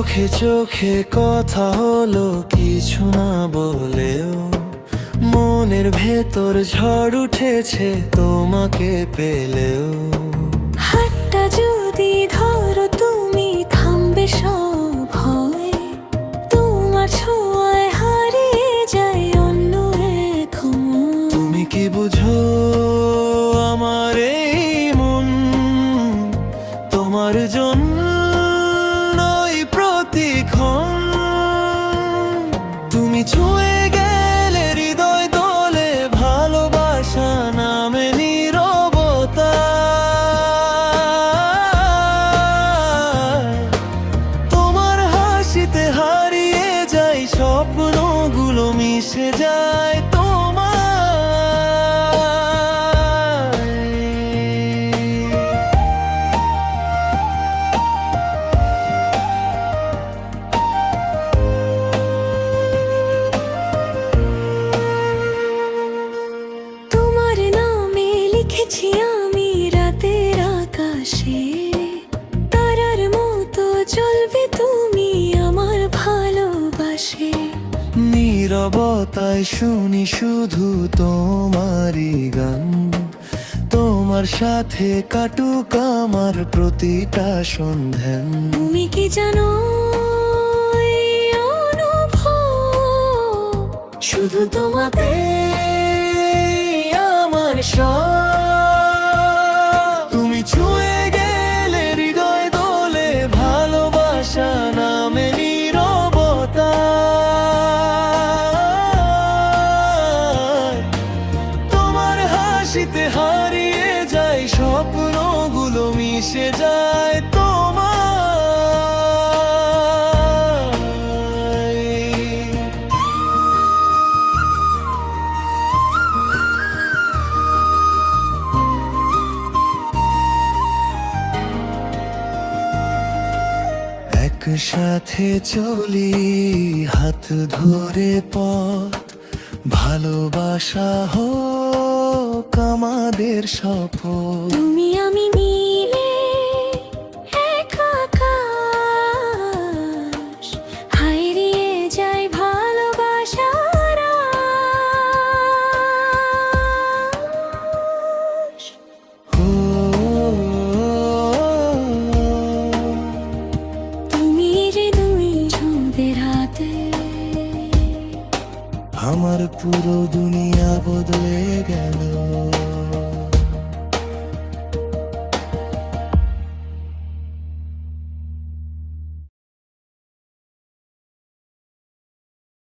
চোখে চোখে কথা হলো কিছু না বলেও, মনের ভেতর ঝড় উঠেছে তোমাকে পেলেও। হাতটা যদি ধরো তুমি থামবে সব ভয়, তোমার ছোঁয়ায় হারিয়ে যায় অন্য এক মন। তুমি কি বুঝো আমার এই মন, তোমার জন্যই প্রতিক্ষণ। তুমি ছুঁয়ে গেলে হৃদয় দোলে, ভালোবাসা নামে নীরবতা। তোমার হাসিতে হারিয়ে যায় স্বপ্নগুলো, মিশে যায় তোমার নামে লিখেছি আমি রাতের আকাশে, তারার মতো জ্বলবে তুমি আমার ভালোবাসে। নীরবতায় শুনি শুধু তোমারই গান, তোমার সাথে কাটুক আমার প্রতিটা সন্ধ্যা। তুমি কি জানো এই অনুভব শুধু তোমাতে আমার সব। তুমি ছুঁয়ে গেলে হৃদয় দোলে, ভালোবাসা নামে নীরবতা। তোমার হাসিতে হারিয়ে যায় স্বপ্নগুলো, মিশে যায় একসাথে চলি হাত ধরে পথ, ভালোবাসা হোক আমাদের শপথ। তুমি আমি মিলে এক আকাশ, হারিয়ে যায় ভালোবাসার আশ। ও, তুমি যে দুই ছোঁদের হাতে আমার পুরো